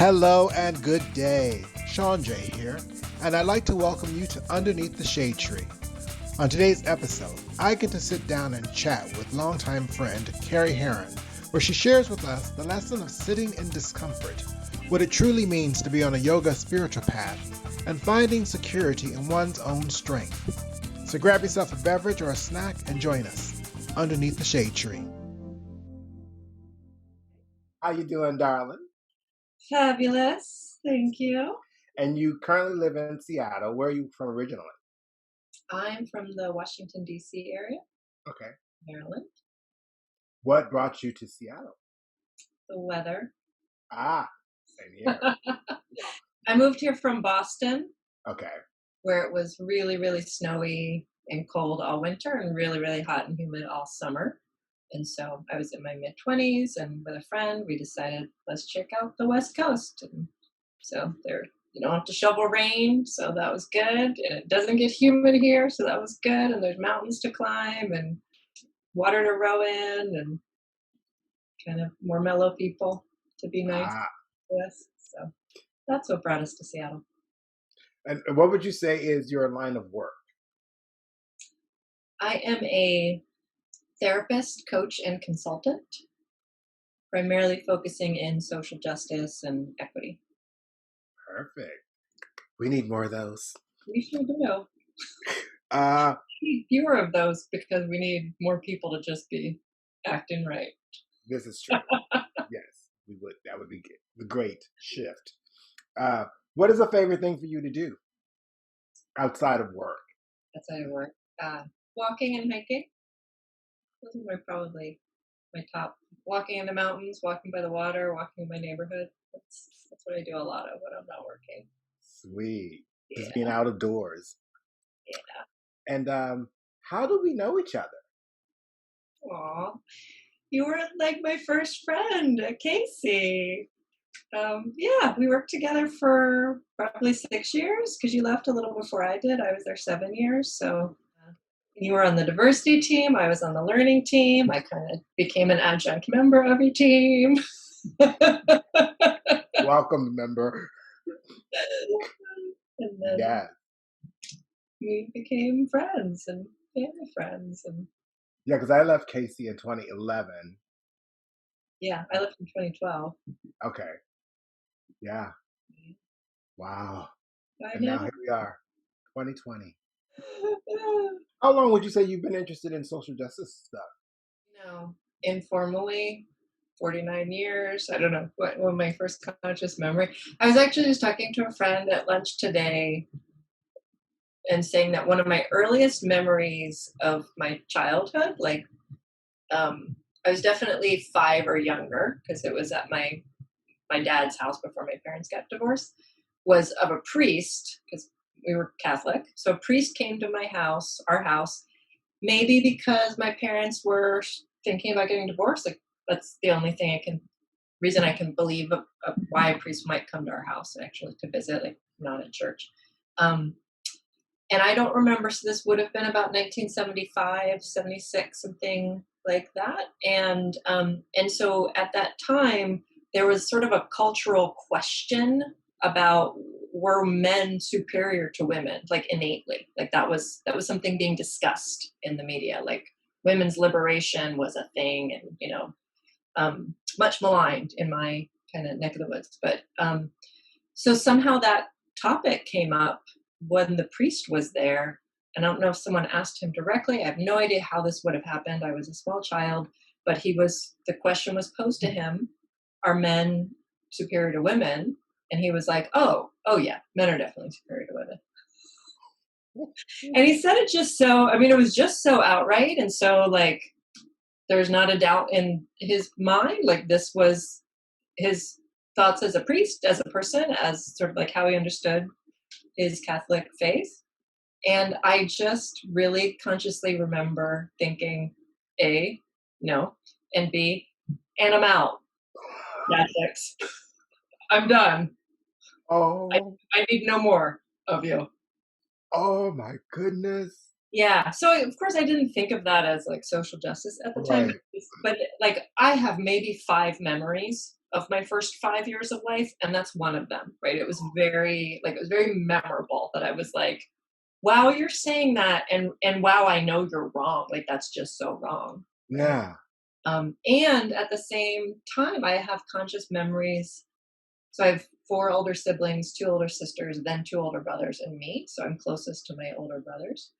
Hello and good day. ShawnJ here, and I'd like to welcome you to Underneath the Shade Tree. On today's episode, I get to sit down and chat with longtime friend Carrie Heron, where she shares with us the lesson of sitting in discomfort, what it truly means to be on a yoga spiritual path, and finding security in one's own strength. So grab yourself a beverage or a snack and join us underneath the shade tree. How you doing, darling? Fabulous. Thank you. And you currently live in Seattle. Where are you from originally? I'm from the Washington, D.C. area. Okay. Maryland. What brought you to Seattle? The weather. Ah, same here. I moved here from Boston. Okay. Where it was really, really snowy and cold all winter and really, really hot and humid all summer. And so I was in my mid-20s and with a friend, we decided, let's check out the West Coast. And so you don't have to shovel rain, so that was good. And it doesn't get humid here, so that was good. And there's mountains to climb and water to row in and kind of more mellow people to be nice to us. So that's what brought us to Seattle. And what would you say is your line of work? I am a therapist, coach, and consultant, primarily focusing in social justice and equity. Perfect. We need more of those. We sure do. We need fewer of those because we need more people to just be acting right. This is true. Yes, we would. That would be the great shift. What is a favorite thing for you to do outside of work? Outside of work, walking and hiking. Those are probably my top. Walking in the mountains, walking by the water, walking in my neighborhood. That's what I do a lot of when I'm not working. Sweet. Yeah. Just being out of doors. Yeah. And how do we know each other? Aw, you were like my first friend, Casey. Yeah, we worked together for probably 6 years because you left a little before I did. I was there 7 years, so you were on the diversity team. I was on the learning team. I kind of became an adjunct member of your team. Welcome, member. And then we became friends and family friends. And yeah, because I left Casey in 2011. Yeah, I left in 2012. Okay. Yeah. Wow. And now here we are, 2020. How long would you say you've been interested in social justice stuff? Informally, 49 years. I don't know what my first conscious memory. I was actually just talking to a friend at lunch today and saying that one of my earliest memories of my childhood, I was definitely 5 or younger because it was at my dad's house before my parents got divorced, was of a priest because we were Catholic. So a priest came to our house, maybe because my parents were thinking about getting divorced. Like that's the only reason I can believe of why a priest might come to our house actually to visit, like not at church. And I don't remember, so this would have been about 1975, 76, something like that. And so at that time, there was sort of a cultural question about were men superior to women, like innately, like that was something being discussed in the media, like women's liberation was a thing, and much maligned in my kind of neck of the woods. But so somehow that topic came up when the priest was there. And I don't know if someone asked him directly. I have no idea how this would have happened. I was a small child, but the question was posed to him, are men superior to women? And he was like, oh yeah, men are definitely superior to women. And he said it it was just so outright. And so like, there's not a doubt in his mind, like this was his thoughts as a priest, as a person, as sort of like how he understood his Catholic faith. And I just really consciously remember thinking, A, no, and B, and I'm out. Catholics. I'm done. Oh. I need no more of you. Oh my goodness. Yeah. So of course I didn't think of that as like social justice at the time, but like I have maybe 5 memories of my first 5 years of life, and that's one of them, right? It was very memorable that I was like, wow, you're saying that, and wow, I know you're wrong. Like, that's just so wrong. Yeah. And at the same time, I have conscious memories. So I have 4 older siblings, 2 older sisters, then 2 older brothers, and me. So I'm closest to my older brothers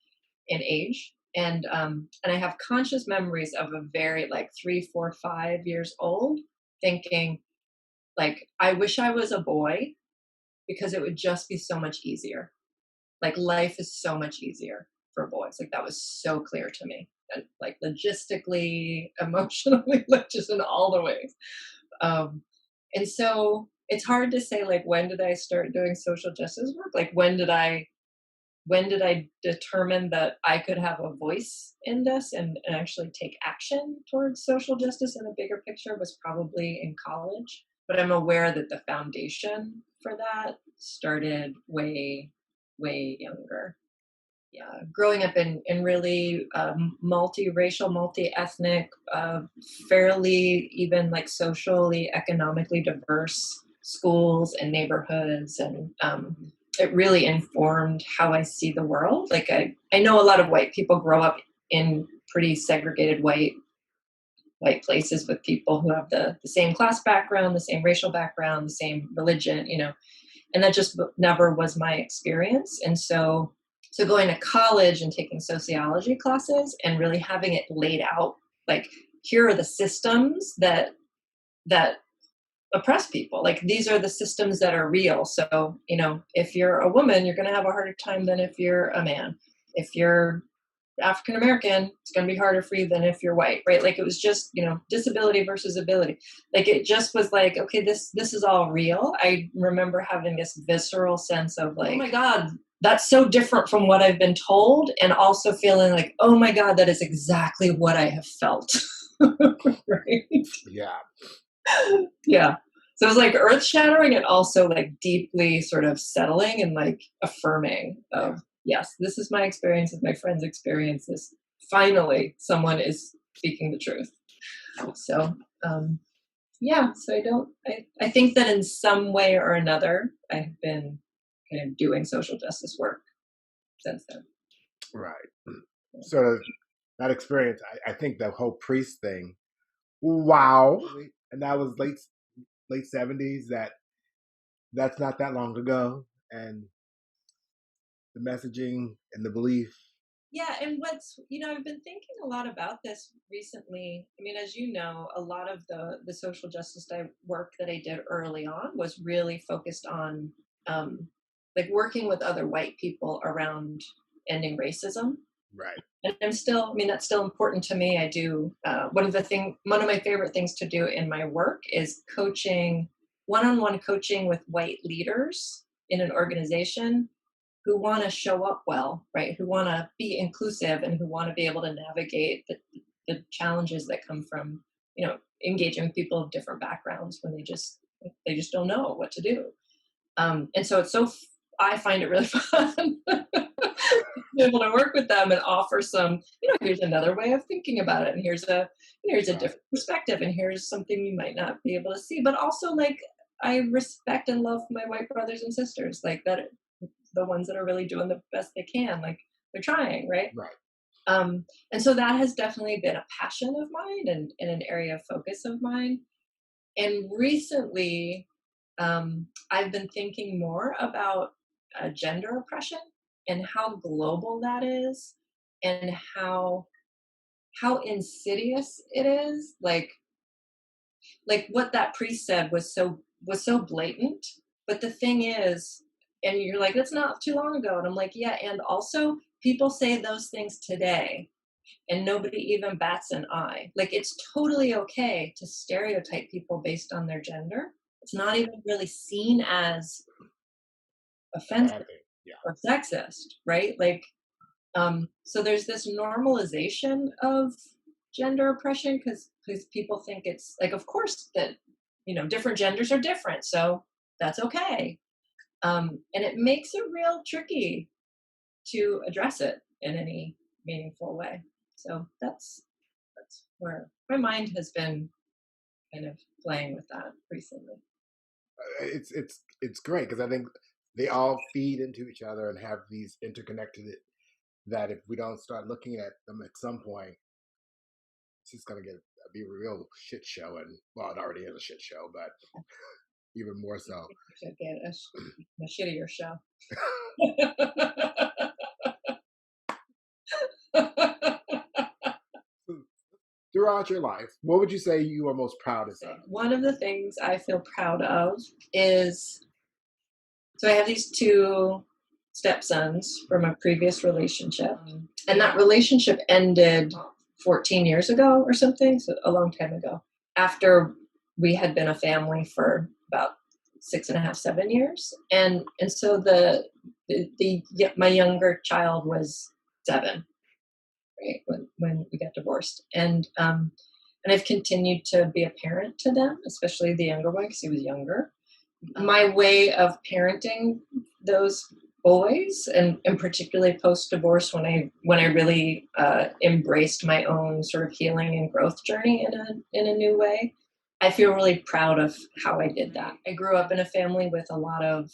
in age. And I have conscious memories of a very, like, 3, 4, 5 years old, thinking, like, I wish I was a boy because it would just be so much easier. Like, life is so much easier for boys. Like, that was so clear to me. And, like, logistically, emotionally, like, just in all the ways. And so it's hard to say, like, when did I start doing social justice work? Like, when did I determine that I could have a voice in this and actually take action towards social justice in a bigger picture was probably in college. But I'm aware that the foundation for that started way, way younger. Yeah, growing up in really multiracial, multi-ethnic, fairly even like socially, economically diverse schools and neighborhoods, and it really informed how I see the world. Like, I know a lot of white people grow up in pretty segregated white places with people who have the same class background, the same racial background, the same religion, and that just never was my experience. And so going to college and taking sociology classes and really having it laid out, like, here are the systems that oppress people. Like, these are the systems that are real. So, if you're a woman, you're going to have a harder time than if you're a man. If you're African American, it's going to be harder for you than if you're white, right? Like, it was just, disability versus ability. Like, it just was like, okay, this is all real. I remember having this visceral sense of, like, oh my God, that's so different from what I've been told, and also feeling like, oh my God, that is exactly what I have felt. Right? Yeah. Yeah. So it was like earth shattering and also like deeply sort of settling and like affirming of, yes, this is my experience, is my friend's experience. This, finally, someone is speaking the truth. So, so I think that in some way or another, I've been kind of doing social justice work since then. Right. So that experience, I think the whole priest thing, wow. And that was late 70s. That's not that long ago. And the messaging and the belief. Yeah, and I've been thinking a lot about this recently. I mean, as you know, a lot of the social justice work that I did early on was really focused on like working with other white people around ending racism. Right. And that's still important to me. I do one of my favorite things to do in my work is one-on-one coaching with white leaders in an organization who want to show up well, right? Who want to be inclusive and who want to be able to navigate the challenges that come from, engaging with people of different backgrounds when they just don't know what to do. And so I find it really fun to be able to work with them and offer some, here's another way of thinking about it. And here's a different perspective. And here's something you might not be able to see, but also, like, I respect and love my white brothers and sisters, like that, the ones that are really doing the best they can, like they're trying, right? Right. And so that has definitely been a passion of mine and an area of focus of mine. And recently, I've been thinking more about gender oppression and how global that is, and how insidious it is. Like what that priest said was so blatant. But the thing is, and you're like, that's not too long ago. And I'm like, yeah. And also, people say those things today and nobody even bats an eye. Like, it's totally okay to stereotype people based on their gender. It's not even really seen as offensive or sexist, right? Like, so there's this normalization of gender oppression because people think it's like, of course, that, different genders are different. So that's okay. And it makes it real tricky to address it in any meaningful way. So that's where my mind has been kind of playing with that recently. It's great because I think they all feed into each other and have these interconnected that if we don't start looking at them at some point, it's just gonna be a real shit show. And well, it already is a shit show, but even more so. Should get a shittier show. Throughout your life, what would you say you are most proudest of? One of the things I feel proud of is, so I have these two stepsons from a previous relationship, and that relationship ended 14 years ago or something, so a long time ago, after we had been a family for about 6.5, 7 years. And so my younger child was 7, right, when we got divorced. And I've continued to be a parent to them, especially the younger one, because he was younger. My way of parenting those boys, and particularly post-divorce, when I really embraced my own sort of healing and growth journey in a new way, I feel really proud of how I did that. I grew up in a family with a lot of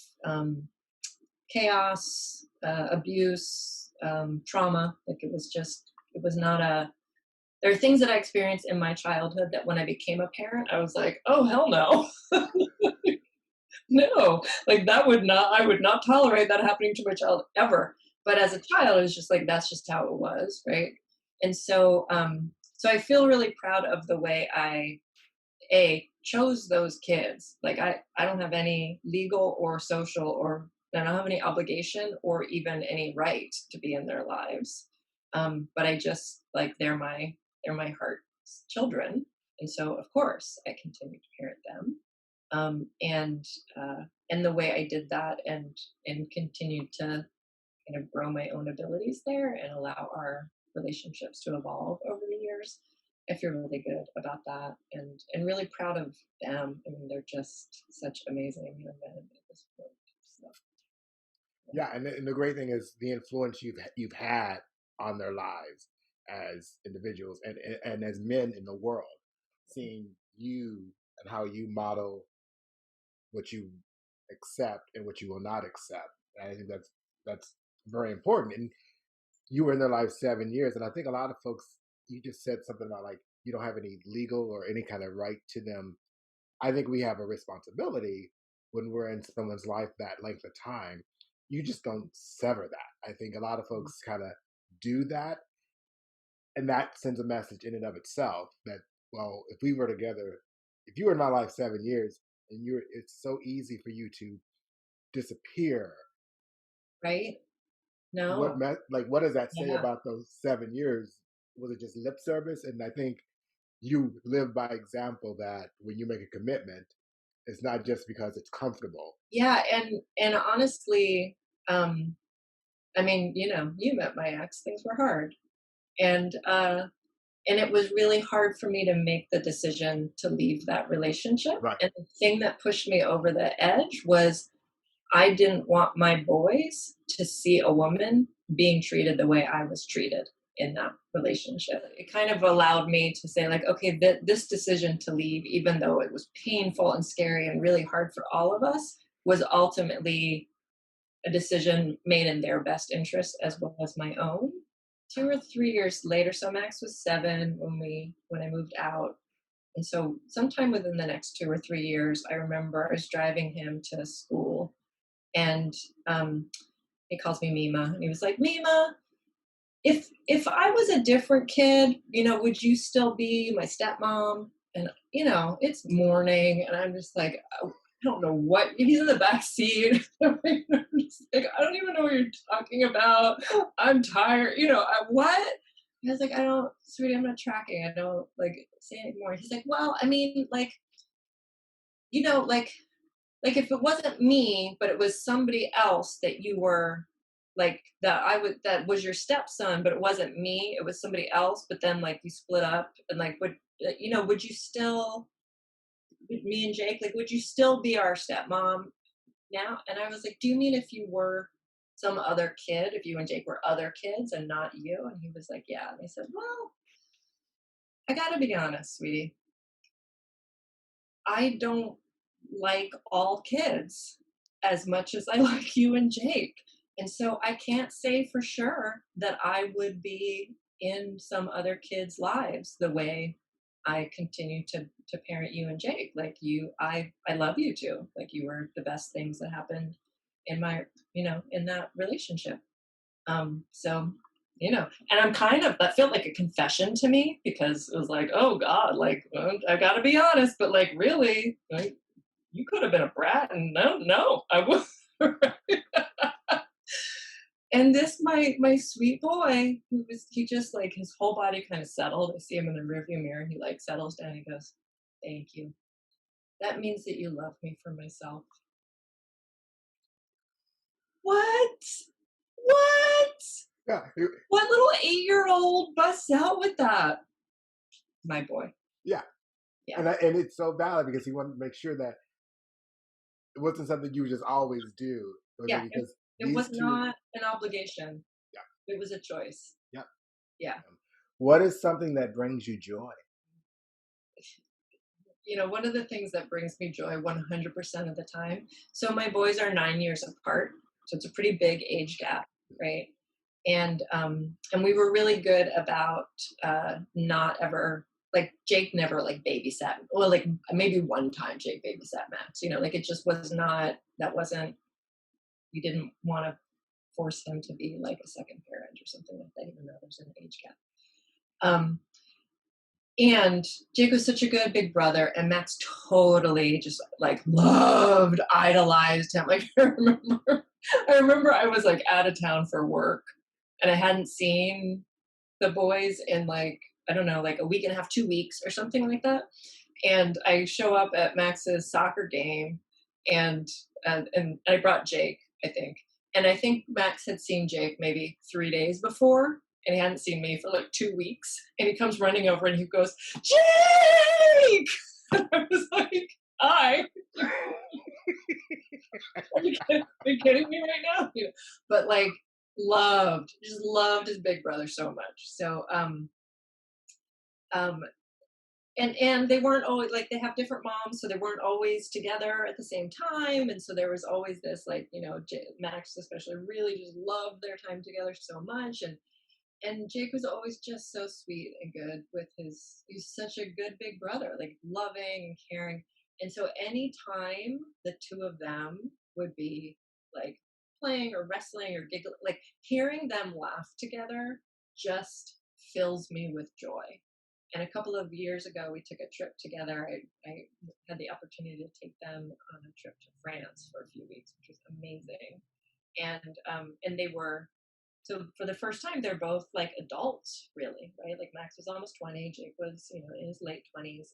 chaos, abuse, trauma. Like it was not a. There are things that I experienced in my childhood that when I became a parent, I was like, oh hell no. No, like I would not tolerate that happening to my child ever. But as a child, it was just like, that's just how it was, right? And so, so I feel really proud of the way I chose those kids. Like I don't have any legal or social, or I don't have any obligation or even any right to be in their lives. But I just like they're my heart's children, and so of course I continue to parent them. And the way I did that and continued to kind of grow my own abilities there and allow our relationships to evolve over the years, I feel really good about that and really proud of them. I mean, they're just such amazing young men at this point. So, Yeah, and the great thing is the influence you've had on their lives as individuals and as men in the world, seeing you and how you model what you accept and what you will not accept. And I think that's very important. And you were in their life 7 years, and I think a lot of folks. You just said something about like you don't have any legal or any kind of right to them. I think we have a responsibility when we're in someone's life that length of time. You just don't sever that. I think a lot of folks kind of do that, and that sends a message in and of itself that, well, if we were together, if you were in my life 7 years, and it's so easy for you to disappear. right? No. What does that say Yeah. about those 7 years? Was it just lip service? And I think you live by example that when you make a commitment, it's not just because it's comfortable. Yeah, and honestly, I mean, you met my ex. Things were hard, and it was really hard for me to make the decision to leave that relationship. Right. And the thing that pushed me over the edge was I didn't want my boys to see a woman being treated the way I was treated in that relationship. It kind of allowed me to say, like, okay, this decision to leave, even though it was painful and scary and really hard for all of us, was ultimately a decision made in their best interest as well as my own. 2 or 3 years later, so Max was 7 when I moved out. And so sometime within the next 2 or 3 years, I remember I was driving him to school, and he calls me Mima, and he was like, Mima, if I was a different kid, would you still be my stepmom? And it's morning, and I'm just like, I don't know what. He's in the back seat. I'm just like, I don't even know what you're talking about. I'm tired. What? I was like, I don't, sweetie, I'm not tracking. I don't say anymore. He's like, well, I mean, like if it wasn't me, but it was somebody else that you were that was your stepson, but it wasn't me, it was somebody else, but then you split up, and would you still, me and Jake, would you still be our stepmom now? And I was like, do you mean if you were some other kid, if you and Jake were other kids and not you? And he was like, yeah. And I said, well, I gotta be honest, sweetie, I don't like all kids as much as I like you and Jake. And so I can't say for sure that I would be in some other kids' lives the way I continue to parent you and Jake. Like I love you too. Like you were the best things that happened in my, in that relationship. So, and I'm kind of, that felt like a confession to me because it was like, oh God, like, well, I gotta be honest, but like, really, like, you could have been a brat and no, I was. And this, my sweet boy, he just like, his whole body kind of settled. I see him in the rearview mirror. He like settles down. He goes, thank you. That means that you love me for myself. What? What? Yeah. What little 8-year-old busts out with that? My boy. Yeah. Yeah. And it's so valid because he wanted to make sure that it wasn't something you would just always do. Yeah. Because It was not an obligation. Yeah. It was a choice. Yeah. Yeah. What is something that brings you joy? One of the things that brings me joy 100% of the time. So my boys are 9 years apart. So it's a pretty big age gap, right? And we were really good about not ever, like Jake never like babysat. Well, like maybe one time Jake babysat Max. Like it just was not. That wasn't. We didn't want to force him to be like a second parent or something like that, even though there's an age gap. And Jake was such a good big brother, and Max totally just like loved, idolized him. Like I remember I was like out of town for work, and I hadn't seen the boys in like, I don't know, like a week and a half, 2 weeks or something like that. And I show up at Max's soccer game, and I brought Jake, I think. And I think Max had seen Jake maybe 3 days before, and he hadn't seen me for like 2 weeks. And he comes running over and he goes, Jake! And I was like, hi. Are you kidding me right now? But like just loved his big brother so much. So and they weren't always like, they have different moms, so they weren't always together at the same time. And so there was always this like, Max especially really just loved their time together so much. And Jake was always just so sweet and good with he's such a good big brother, like loving and caring. And so anytime the two of them would be like playing or wrestling or giggling, like hearing them laugh together just fills me with joy. And a couple of years ago, we took a trip together. I had the opportunity to take them on a trip to France for a few weeks, which was amazing. And they were, so for the first time, they're both like adults, really, right? Like Max was almost 20, Jake was, in his late 20s,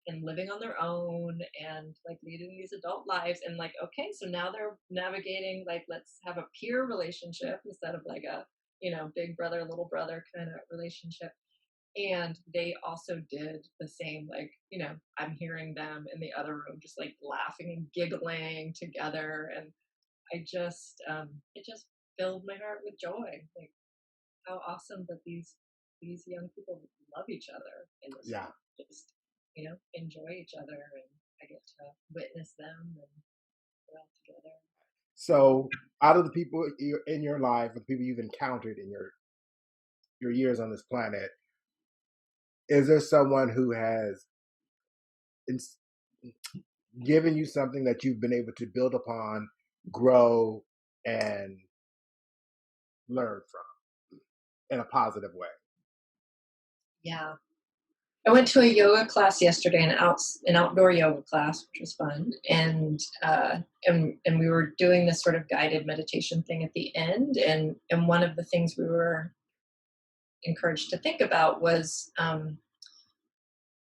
and living on their own and like leading these adult lives. And like, okay, so now they're navigating like, let's have a peer relationship instead of like a, big brother, little brother kind of relationship. And they also did the same, like, I'm hearing them in the other room just like laughing and giggling together. And I just, it just filled my heart with joy. Like how awesome that these young people love each other and just, enjoy each other. And I get to witness them and we're all together. So out of the people in your life, the people you've encountered in your years on this planet, is there someone who has given you something that you've been able to build upon, grow, and learn from in a positive way? Yeah. I went to a yoga class yesterday, an outdoor yoga class, which was fun. And we were doing this sort of guided meditation thing at the end. And one of the things we were encouraged to think about was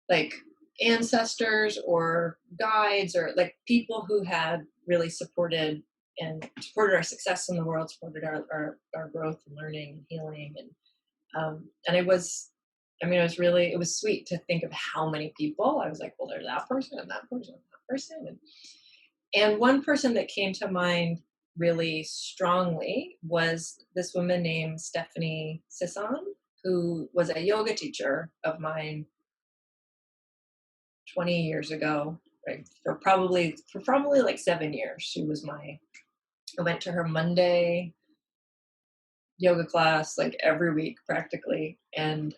like ancestors or guides or like people who had really supported our success in the world, supported our growth and learning and healing. And it was sweet to think of how many people. I was like, well, there's that person and that person and that person. And one person that came to mind really strongly was this woman named Stephanie Sisson, who was a yoga teacher of mine 20 years ago, right? For probably like 7 years. I went to her Monday yoga class like every week practically. And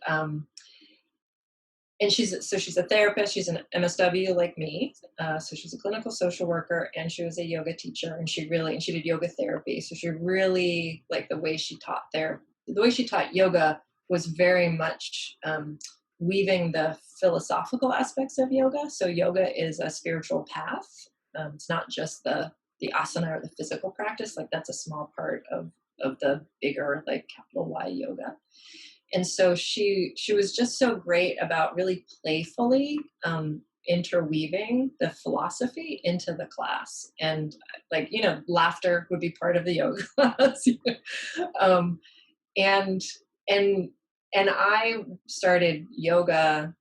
she's a therapist. She's an MSW like me. So she's a clinical social worker, and she was a yoga teacher. And she did yoga therapy. So she really, like, the way she taught yoga was very much weaving the philosophical aspects of yoga. So yoga is a spiritual path. It's not just the asana or the physical practice. Like, that's a small part of the bigger, like, capital Y yoga. And so she was just so great about really playfully interweaving the philosophy into the class. And, like, laughter would be part of the yoga class. And and I started yoga,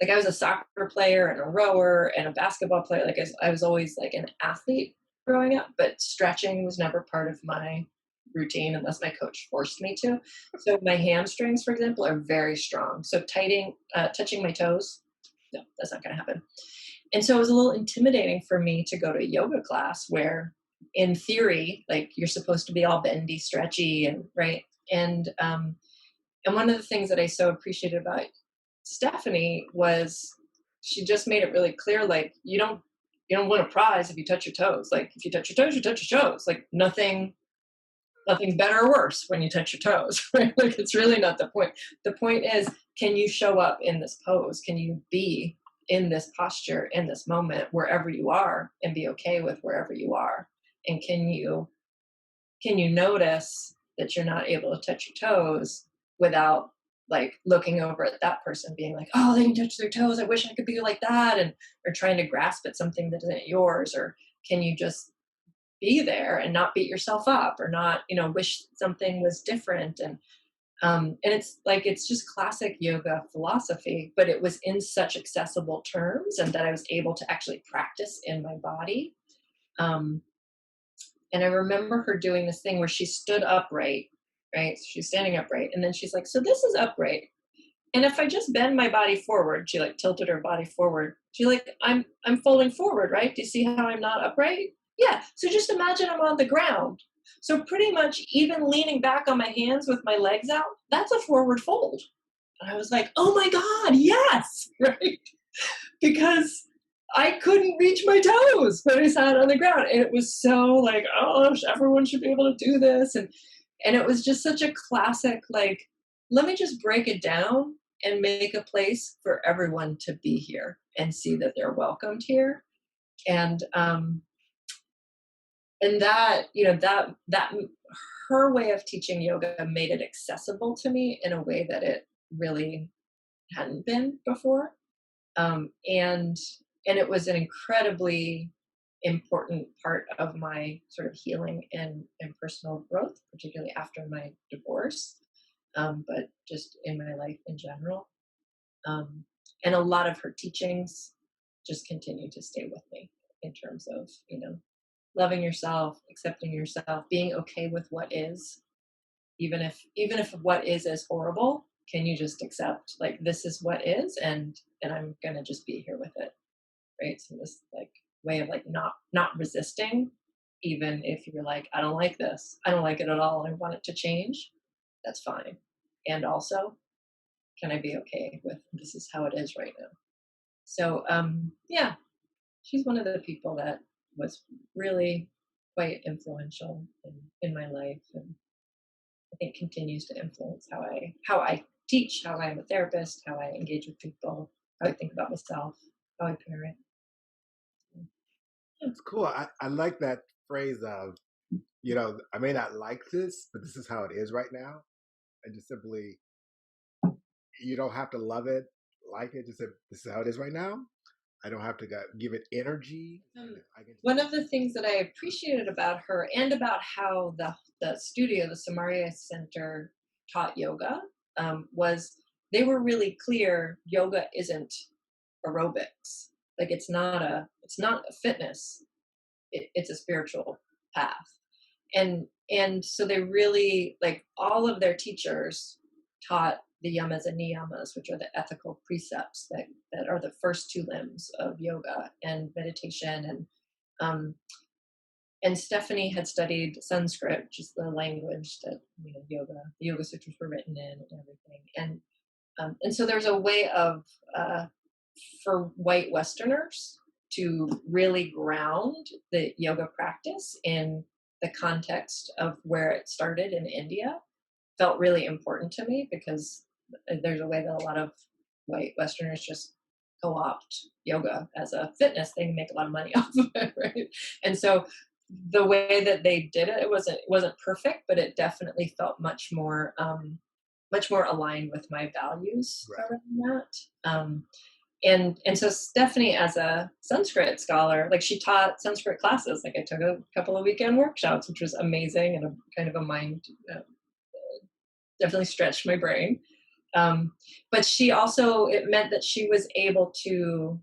like, I was a soccer player and a rower and a basketball player. Like, I was always like an athlete growing up, but stretching was never part of my routine unless my coach forced me to. So my hamstrings, for example, are very strong. So touching my toes, no, that's not going to happen. And so it was a little intimidating for me to go to a yoga class where, in theory, like, you're supposed to be all bendy, stretchy, and right. And one of the things that I so appreciated about Stephanie was she just made it really clear, like, you don't win a prize if you touch your toes. Like, if you touch your toes, you touch your toes. Like, nothing's better or worse when you touch your toes, right? Like, it's really not the point. The point is, can you show up in this pose? Can you be in this posture, in this moment, wherever you are, and be okay with wherever you are? And can you notice that you're not able to touch your toes without, like, looking over at that person being like, oh, they can touch their toes, I wish I could be like that, or trying to grasp at something that isn't yours? Or can you just be there and not beat yourself up, or not, wish something was different? And it's just classic yoga philosophy, but it was in such accessible terms, and that I was able to actually practice in my body. And I remember her doing this thing where she stood upright, right? So she's standing upright, and then she's like, so this is upright. And if I just bend my body forward, she, like, tilted her body forward. She's like, I'm folding forward, right? Do you see how I'm not upright? Yeah. So just imagine I'm on the ground. So pretty much even leaning back on my hands with my legs out, that's a forward fold. And I was like, oh my God, yes, right? Because I couldn't reach my toes when I sat on the ground. And it was so like, oh, everyone should be able to do this. And it was just such a classic, like, let me just break it down and make a place for everyone to be here and see that they're welcomed here. And that, that her way of teaching yoga made it accessible to me in a way that it really hadn't been before. And it was an incredibly important part of my sort of healing and personal growth, particularly after my divorce, but just in my life in general. And a lot of her teachings just continue to stay with me in terms of, loving yourself, accepting yourself, being okay with what is, even if what is horrible. Can you just accept, like, this is what is, and I'm gonna just be here with it, right? So this, like, way of, like, not resisting, even if you're like, I don't like this, I don't like it at all, I want it to change. That's fine. And also, can I be okay with this is how it is right now? So yeah, she's one of the people that was really quite influential in my life, and I think continues to influence how I teach, how I'm a therapist, how I engage with people, how I think about myself, how I parent. Yeah. It's cool. I like that phrase of, I may not like this, but this is how it is right now. And just simply, you don't have to love it, like it. Just say, this is how it is right now. I don't have to give it energy. One of the things that I appreciated about her, and about how the studio, the Samaria Center, taught yoga, was they were really clear. Yoga isn't aerobics. Like, it's not a fitness. It's a spiritual path. And so they really, like, all of their teachers taught the yamas and niyamas, which are the ethical precepts that are the first two limbs of yoga and meditation. And Stephanie had studied Sanskrit, which is the language that the Yoga Sutras were written in and everything. And so there's a way of for white Westerners to really ground the yoga practice in the context of where it started in India. Felt really important to me because there's a way that a lot of white Westerners just co-opt yoga as a fitness thing, make a lot of money off of it, right? And so the way that they did it, it wasn't perfect, but it definitely felt much more aligned with my values around that. And so Stephanie, as a Sanskrit scholar, like she taught Sanskrit classes. Like I took a couple of weekend workshops, which was amazing and a kind of a mind definitely stretched my brain. But she also, it meant that she was able to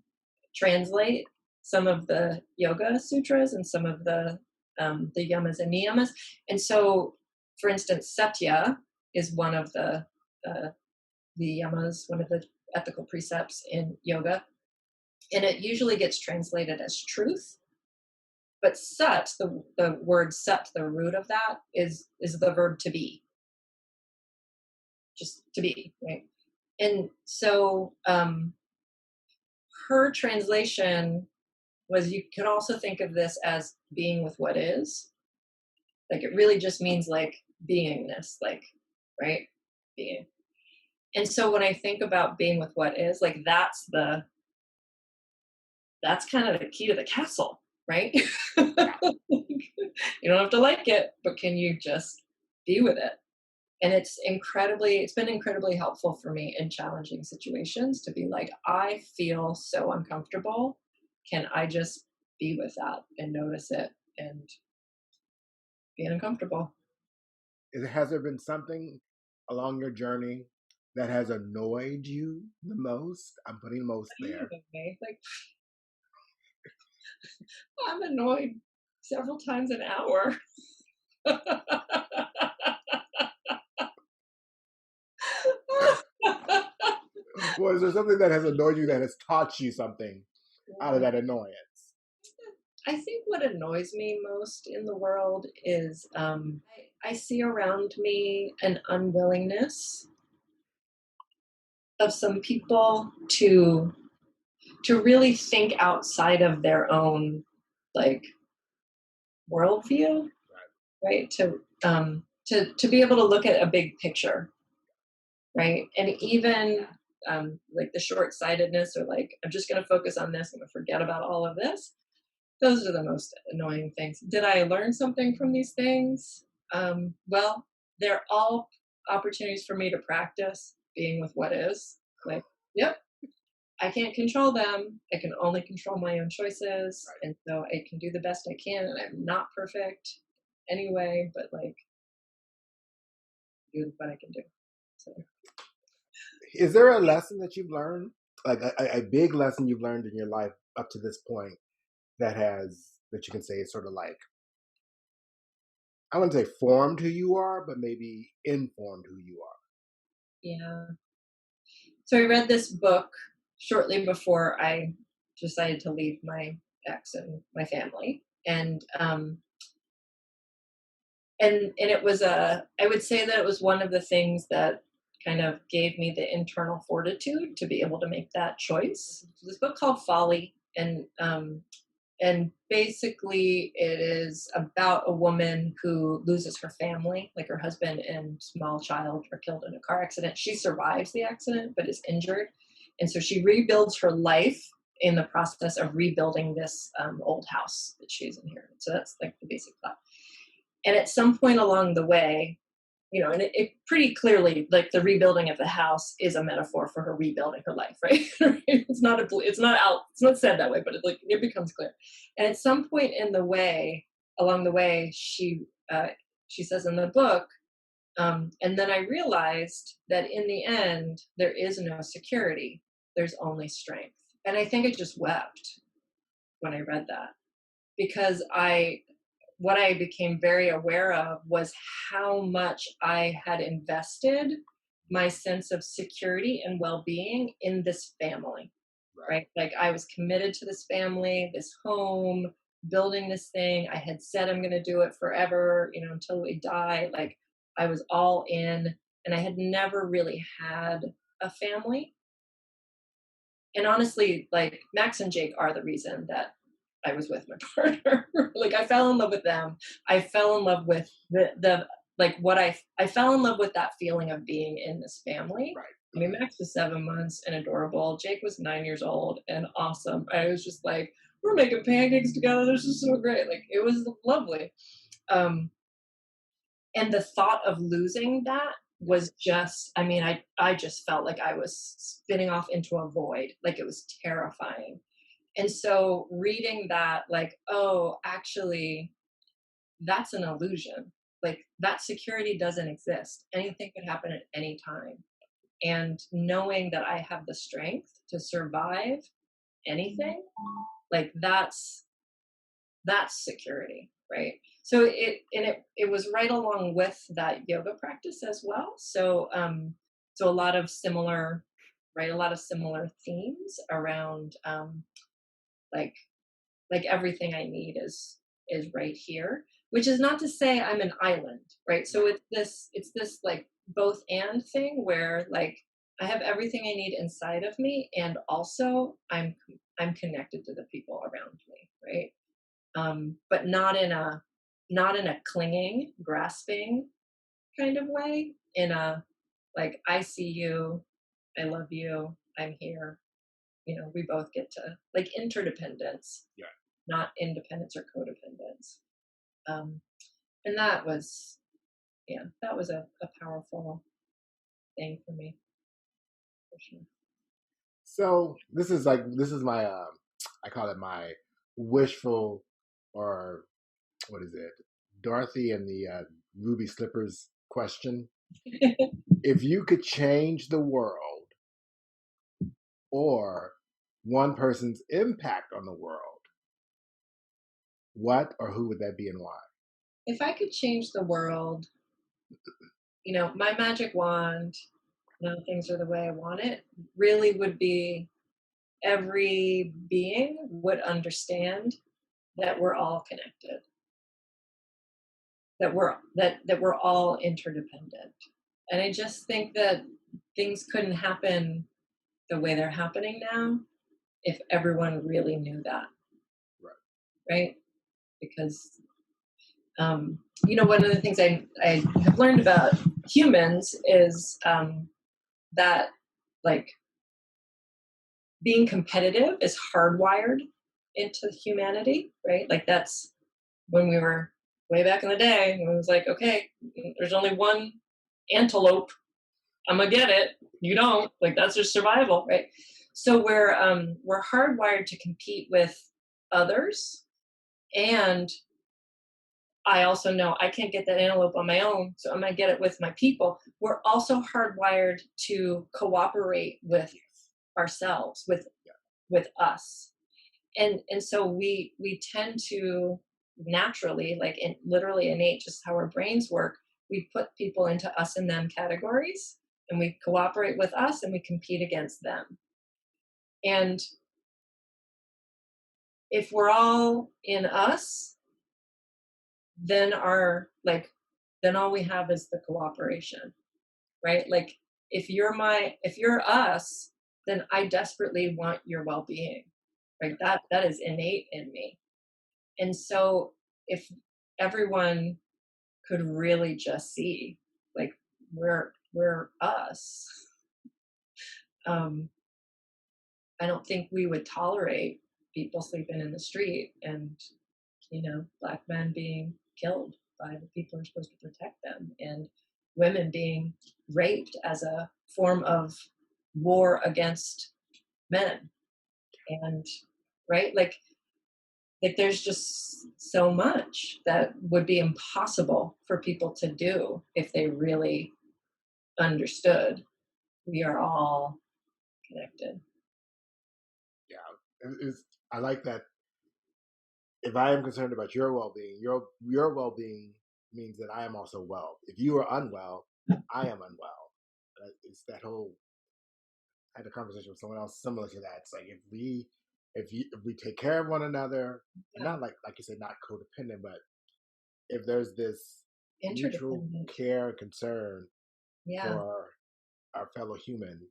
translate some of the yoga sutras and some of the yamas and niyamas. And so, for instance, satya is one of the yamas, one of the ethical precepts in yoga. And it usually gets translated as truth. But sat, the word sat, the root of that is the verb to be. Just to be, right? And so her translation was, you could also think of this as being with what is. Like it really just means like beingness, like, right? Being. And so when I think about being with what is, like that's kind of the key to the castle, right? You don't have to like it, but can you just be with it? And it's been incredibly helpful for me in challenging situations to be like, I feel so uncomfortable. Can I just be with that and notice it and be uncomfortable? Has there been something along your journey that has annoyed you the most? I'm putting most there. Like, I'm annoyed several times an hour. Well, is there something that has annoyed you that has taught you something out of that annoyance? I think what annoys me most in the world is I see around me an unwillingness of some people to really think outside of their own like worldview, right? To be able to look at a big picture, right? And even like the short-sightedness or like, I'm just going to focus on this, I'm going to forget about all of this. Those are the most annoying things. Did I learn something from these things? Well, they're all opportunities for me to practice being with what is. Like, yep, I can't control them. I can only control my own choices. And so I can do the best I can. And I'm not perfect anyway, but like, do what I can do. So. Is there a lesson that you've learned, like a big lesson you've learned in your life up to this point that you can say is sort of like, I wouldn't say formed who you are, but maybe informed who you are? Yeah. So I read this book shortly before I decided to leave my ex and my family. And it was I would say that it was one of the things that kind of gave me the internal fortitude to be able to make that choice. This book called Folly, and basically it is about a woman who loses her family, like her husband and small child are killed in a car accident. She survives the accident, but is injured. And so she rebuilds her life in the process of rebuilding this old house that she's inherited. So that's like the basic plot. And at some point along the way, and it pretty clearly, like the rebuilding of the house is a metaphor for her rebuilding her life, right? It's not said that way, but it becomes clear. And at some point along the way, she says in the book, and then I realized that in the end, there is no security. There's only strength. And I think I just wept when I read that, because what I became very aware of was how much I had invested my sense of security and well-being in this family, right? Like I was committed to this family, this home, building this thing. I had said I'm going to do it forever, until we die. Like I was all in, and I had never really had a family. And honestly, like Max and Jake are the reason that I was with my partner. Like I fell in love with them. I fell in love with the like what I fell in love with that feeling of being in this family. Right. I mean, Max was 7 months and adorable. Jake was 9 years old and awesome. I was just like, we're making pancakes together. This is so great. Like it was lovely. Um, and the thought of losing that was just, I mean, I just felt like I was spinning off into a void. Like it was terrifying. And so reading that, like, oh, actually, that's an illusion. Like that security doesn't exist. Anything could happen at any time. And knowing that I have the strength to survive anything, like that's security, right? So it was right along with that yoga practice as well. So a lot of similar, right? A lot of similar themes around like everything I need is right here, which is not to say I'm an island, right? So it's this like both and thing where like I have everything I need inside of me, and also I'm connected to the people around me, right? But not in a clinging, grasping kind of way. In a like I see you, I love you, I'm here. We both get to like interdependence, Yeah. not independence or codependence. Um, and that was, yeah, that was a powerful thing for me, for sure. So this is my I call it my wishful, or what is it? Dorothy and the ruby slippers question. If you could change the world or one person's impact on the world, what or who would that be and why? If I could change the world, my magic wand, things are the way I want it, really would be every being would understand that we're all connected, that we're all interdependent. And I just think that things couldn't happen the way they're happening now if everyone really knew that, right? Because one of the things I have learned about humans is that like being competitive is hardwired into humanity, right? Like that's when we were way back in the day, and it was like, okay, there's only one antelope. I'm gonna get it. You don't. Like that's just survival, right? So we're hardwired to compete with others, and I also know I can't get that antelope on my own, so I'm gonna get it with my people. We're also hardwired to cooperate with ourselves, with us, and so we tend to naturally, like literally innate, just how our brains work. We put people into us and them categories, and we cooperate with us, and we compete against them. And if we're all in us, then then all we have is the cooperation, right? Like if you're us, then I desperately want your well-being, right? That is innate in me. And so if everyone could really just see like we're us, um I don't think we would tolerate people sleeping in the street and black men being killed by the people who are supposed to protect them, and women being raped as a form of war against men. And right, like there's just so much that would be impossible for people to do if they really understood we are all connected. Yeah, I like that. If I am concerned about your well-being, your well-being means that I am also well. If you are unwell, I am unwell. it's that whole. I had a conversation with someone else similar to that. It's like if we take care of one another, and Yeah. not like you said, not codependent, but if there's this mutual Interdependent. care and concern Yeah. for our fellow human,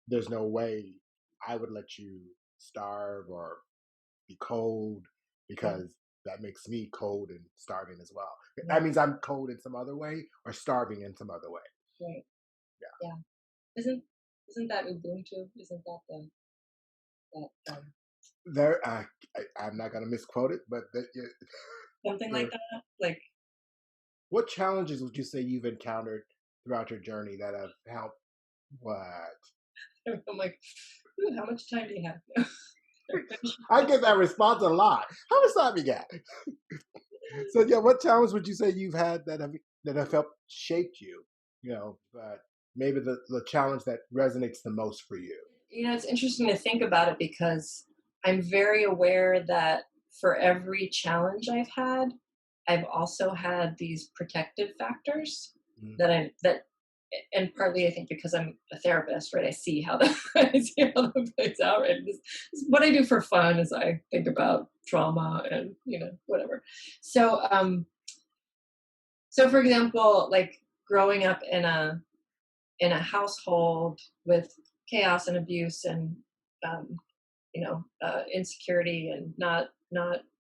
there's no way I would let you starve or be cold Right. because that makes me cold and starving as well. Yeah. That means I'm cold in some other way or starving in some other way. Right. Yeah. Yeah. Isn't that Ubuntu? Isn't that that There, I'm not going to misquote it, but something like there, that? Like what challenges would you say you've encountered throughout your journey that have helped? What? I'm like, "Ooh, how much time do you have?" I get that response a lot. How much time you got? So yeah, what challenge would you say you've had that have helped shaped you? But maybe the challenge that resonates the most for you. It's interesting to think about it because I'm very aware that for every challenge I've had, I've also had these protective factors Mm. and partly I think because I'm a therapist, right? I see how that I see how that plays out, right? What I do for fun is I think about trauma and whatever. So so for example, like growing up in a household with chaos and abuse and um, insecurity and not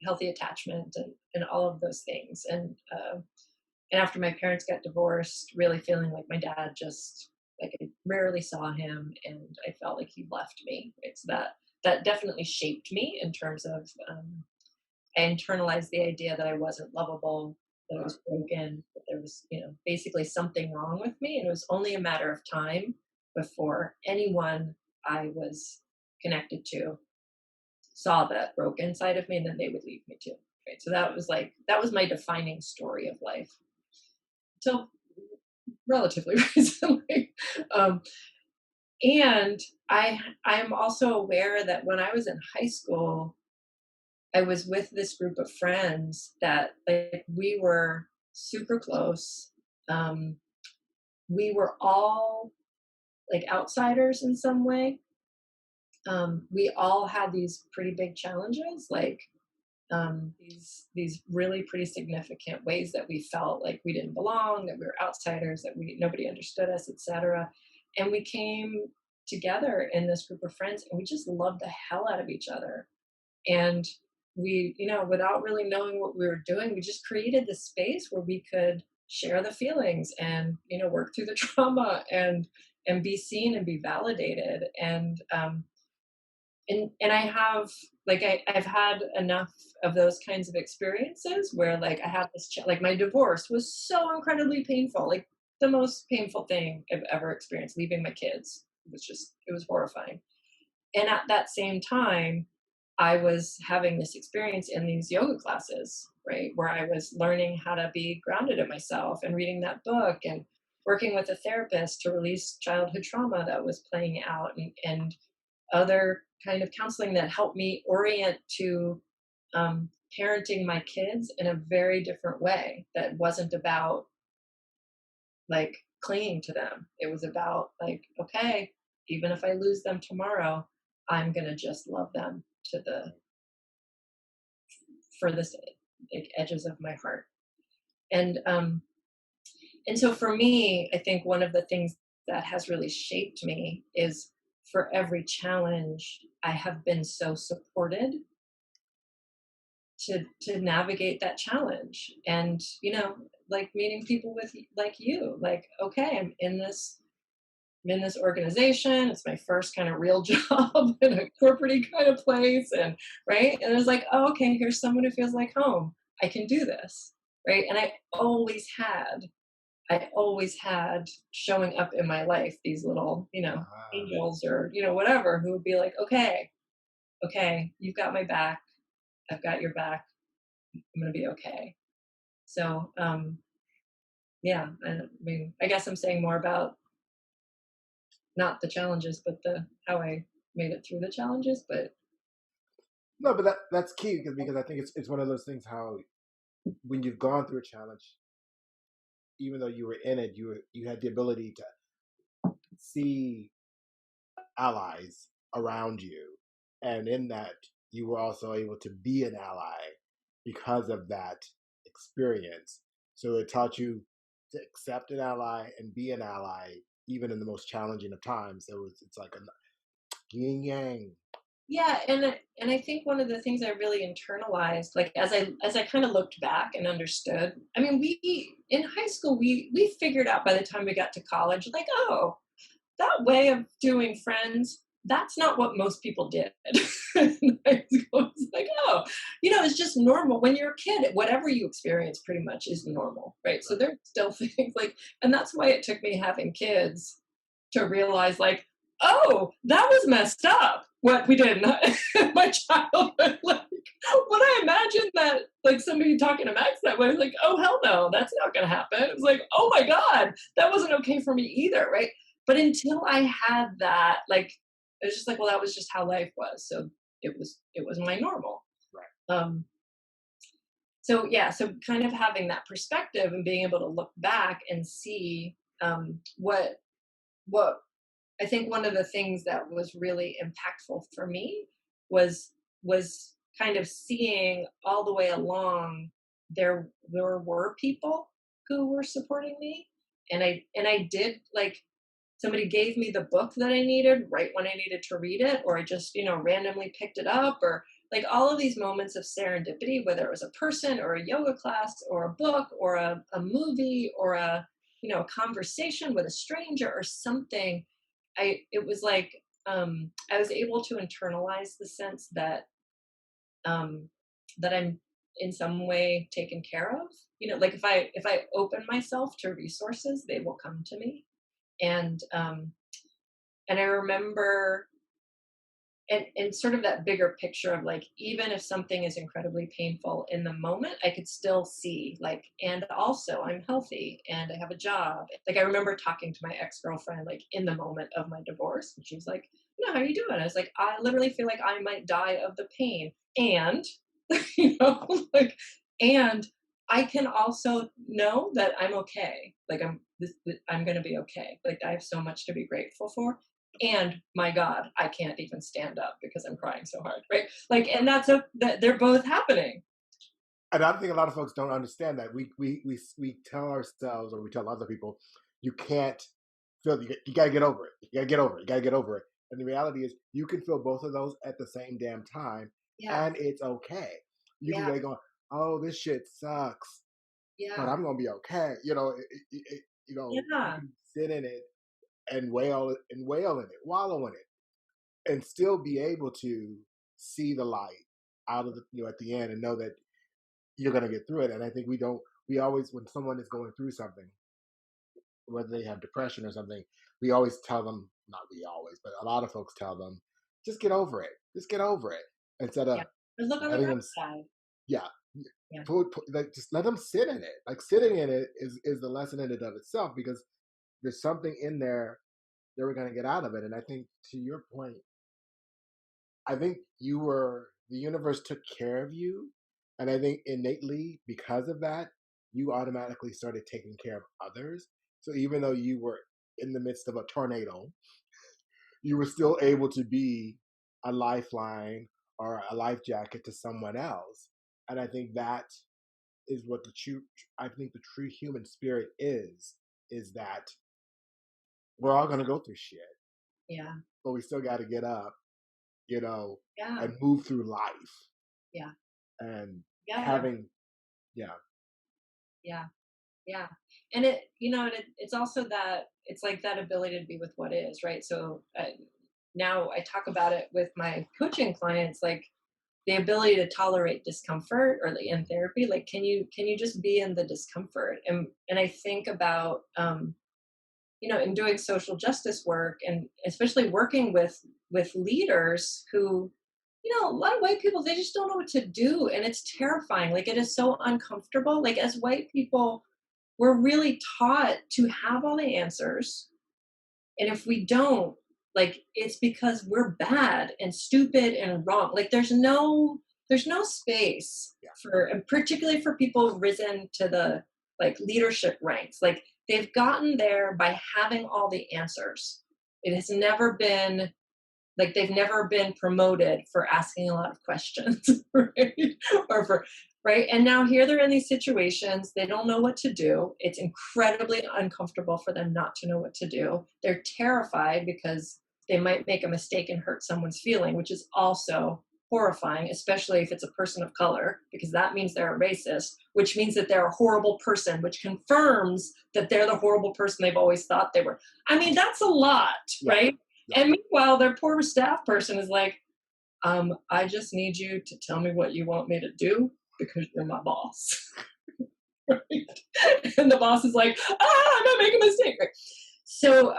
healthy attachment and all of those things and after my parents got divorced, really feeling like my dad just like I rarely saw him and I felt like he left me. It's that definitely shaped me in terms of I internalized the idea that I wasn't lovable, that I Right. was broken, that there was, basically something wrong with me. And it was only a matter of time before anyone I was connected to saw that broken side of me and then they would leave me too. Right. So that was my defining story of life until relatively recently. Um, and I'm also aware that when I was in high school, I was with this group of friends that like we were super close. Um, we were all like outsiders in some way. We all had these pretty big challenges, like these really pretty significant ways that we felt like we didn't belong, that we were outsiders, that we nobody understood us, etc. And we came together in this group of friends, and we just loved the hell out of each other. And we without really knowing what we were doing, we just created this space where we could share the feelings and work through the trauma and be seen and be validated and I have like I've had enough of those kinds of experiences where like I have this like my divorce was so incredibly painful, like the most painful thing I've ever experienced, leaving my kids. It was horrifying. And at that same time, I was having this experience in these yoga classes, right, where I was learning how to be grounded in myself and reading that book and working with a therapist to release childhood trauma that was playing out and other kind of counseling that helped me orient to parenting my kids in a very different way that wasn't about like clinging to them. It was about like, okay, even if I lose them tomorrow, I'm gonna just love them to the furthest like, edges of my heart. And and so for me, I think one of the things that has really shaped me is for every challenge, I have been so supported to navigate that challenge and like meeting people with like you like okay I'm in this organization. It's my first kind of real job in a corporate kind of place. And right. And it was like, oh, okay, here's someone who feels like home. I can do this. Right. And I always had showing up in my life these little, Ah, angels or, whatever, who would be like, okay, you've got my back. I've got your back. I'm going to be okay. So, yeah, I mean, I guess I'm saying more about not the challenges, but the how I made it through the challenges. But no, but that's key because I think it's one of those things how when you've gone through a challenge, even though you were in it, you had the ability to see allies around you, and in that you were also able to be an ally because of that experience. So it taught you to accept an ally and be an ally even in the most challenging of times. So it's like a yin yang. Yeah, and I think one of the things I really internalized, like as I kind of looked back and understood. I mean, we in high school we figured out by the time we got to college, like, oh, that way of doing friends, that's not what most people did. In high school. It's like, oh, it's just normal. When you're a kid, whatever you experience pretty much is normal, right? So there's still things like, and that's why it took me having kids to realize, like, oh, that was messed up what we did in my childhood. Like, when I imagined that, like, somebody talking to Max that way, I was like, oh, hell no, that's not going to happen. It was like, oh my God, that wasn't okay for me either, right? But until I had that, like, it was just like, well, that was just how life was. So it was my normal. Right. So yeah, so kind of having that perspective and being able to look back and see what I think one of the things that was really impactful for me was kind of seeing all the way along there were people who were supporting me, and I did, like, somebody gave me the book that I needed right when I needed to read it, or I just, randomly picked it up, or like all of these moments of serendipity, whether it was a person or a yoga class or a book or a movie or a conversation with a stranger or something. It was like, I was able to internalize the sense um, that I'm in some way taken care of. Like if I open myself to resources, they will come to me. And um and I remember, and sort of that bigger picture of, like, even if something is incredibly painful in the moment, I could still see, like, and also I'm healthy and I have a job. Like, I remember talking to my ex-girlfriend, like, in the moment of my divorce, and she was like, no, how are you doing? I was like, I literally feel like I might die of the pain. And like, and I can also know that I'm okay. Like, I'm going to be okay. Like, I have so much to be grateful for. And my God, I can't even stand up because I'm crying so hard, right? Like, and that they're both happening. And I think a lot of folks don't understand that. We tell ourselves, or we tell other people, you can't feel, you got to get over it. You got to get over it. You got to get over it. And the reality is, you can feel both of those at the same damn time, Yeah, and it's okay. You can yeah, be going, oh, this shit sucks, but yeah, I'm gonna be okay. You yeah, can sit in it and wail in it, wallow in it, and still be able to see the light out of at the end, and know that you're gonna get through it. And I think we always, when someone is going through something, whether they have depression or something, we always tell them, not we always, but a lot of folks tell them, just get over it. Just get over it. Instead yeah. of But look on the letting bright them, side. yeah, Yeah, like, just let them sit in it. Like, sitting in it is the lesson in and of itself, because there's something in there that we're going to get out of it. And I think, to your point, I think the universe took care of you. And I think innately, because of that, you automatically started taking care of others. So even though you were in the midst of a tornado, you were still able to be a lifeline or a life jacket to someone else. And I think that is what I think the true human spirit is that we're all going to go through shit, yeah, but we still got to get up, yeah, and move through life. yeah, And yeah, having, yeah, yeah, yeah. And it's also that, it's like that ability to be with what is, right? So now I talk about it with my coaching clients, like, the ability to tolerate discomfort, or, like, in therapy, like, can you just be in the discomfort? And I think about, in doing social justice work, and especially working with leaders who, a lot of white people, they just don't know what to do, and it's terrifying. Like, it is so uncomfortable. Like, as white people, we're really taught to have all the answers, and if we don't, like, it's because we're bad and stupid and wrong. Like, there's no space yeah, for, and particularly for people risen to the, like, leadership ranks. Like, they've gotten there by having all the answers. It has never been like they've never been promoted for asking a lot of questions, right? Or for right. And now here they're in these situations, they don't know what to do. It's incredibly uncomfortable for them not to know what to do. They're terrified because they might make a mistake and hurt someone's feeling, which is also horrifying, especially if it's a person of color, because that means they're a racist, which means that they're a horrible person, which confirms that they're the horrible person they've always thought they were. I mean, that's a lot, right? Yeah. And meanwhile, their poor staff person is like, I just need you to tell me what you want me to do because you're my boss. Right? And the boss is like, I'm not making a mistake. Right? So,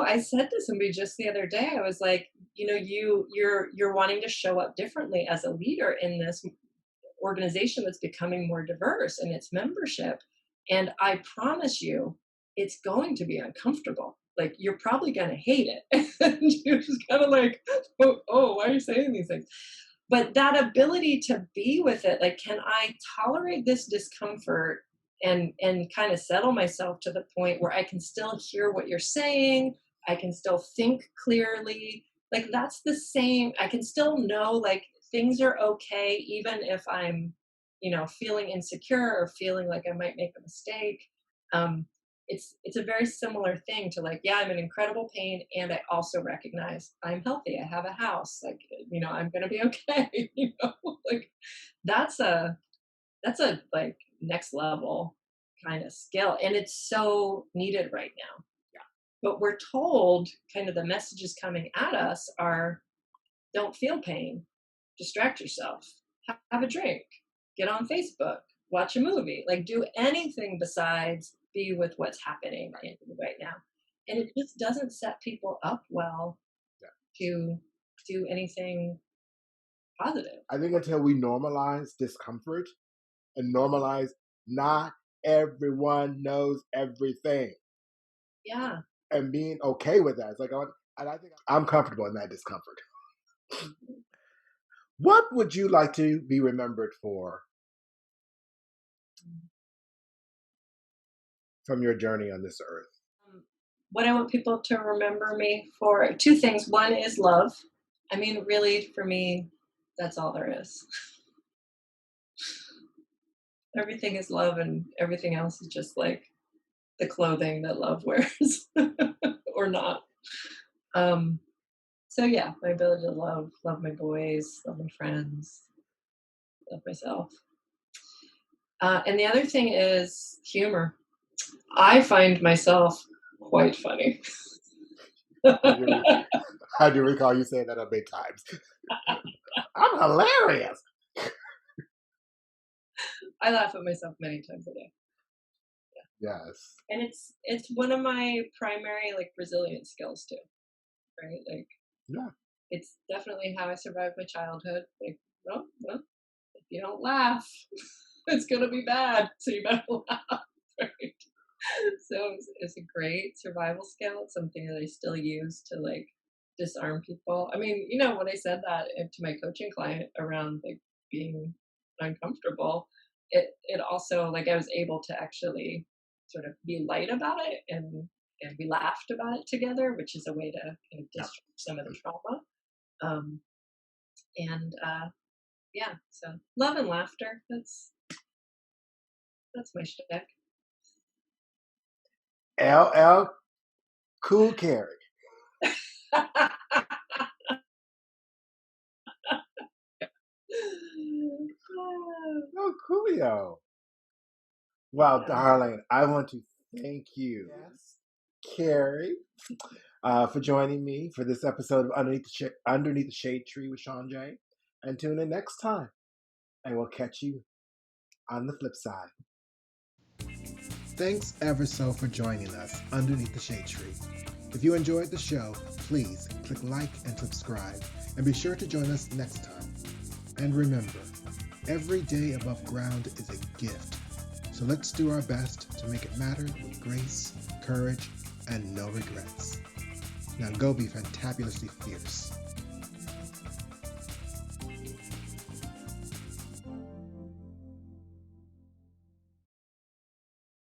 I said to somebody just the other day, I was like, you're wanting to show up differently as a leader in this organization that's becoming more diverse in its membership. And I promise you, it's going to be uncomfortable. Like, you're probably going to hate it. And you're just kind of like, oh, why are you saying these things? But that ability to be with it, like, can I tolerate this discomfort and kind of settle myself to the point where I can still hear what you're saying. I can still think clearly. Like, that's the same. I can still know, like, things are okay, even if I'm, feeling insecure or feeling like I might make a mistake. It's a very similar thing to, like, yeah, I'm in incredible pain, and I also recognize I'm healthy. I have a house. Like, I'm going to be okay. Like, that's a like next level kind of skill, and it's so needed right now. Yeah. But we're told kind of the messages coming at us are, don't feel pain, distract yourself, have a drink, get on Facebook, watch a movie, like, do anything besides be with what's happening right now. And it just doesn't set people up well to do anything positive. I think until we normalize discomfort and normalize not everyone knows everything. Yeah. And being okay with that. It's like, and I think I'm comfortable in that discomfort. Mm-hmm. What would you like to be remembered for from your journey on this earth? What I want people to remember me for, two things. One is love. I mean, really, for me, that's all there is. Everything is love, and everything else is just like the clothing that love wears or not. So yeah, my ability to love my boys, love my friends, love myself. And the other thing is humor. I find myself quite funny. I do recall you saying that a big times. I'm hilarious. I laugh at myself many times a day. Yeah. Yes. And it's one of my primary, like, resilience skills too. Right? Like, yeah. It's definitely how I survived my childhood. Like, well, if you don't laugh, it's gonna be bad. So you better laugh. Right? So it's a great survival skill. It's something that I still use to, like, disarm people. I mean, when I said that to my coaching client around, like, being uncomfortable, it also, like, I was able to actually sort of be light about it, and we laughed about it together, which is a way to kind of discharge some of the trauma. Yeah, so love and laughter, that's my shtick. LL Cool Carrie. Oh, coolio. Well, darling, I want to thank you, Carrie, for joining me for this episode of Underneath the Shade Tree with ShawnJ. And tune in next time, and we'll catch you on the flip side. Thanks ever so for joining us underneath the shade tree. If you enjoyed the show, please click like and subscribe, and be sure to join us next time. And remember, every day above ground is a gift. So let's do our best to make it matter with grace, courage, and no regrets. Now go be fantabulously fierce.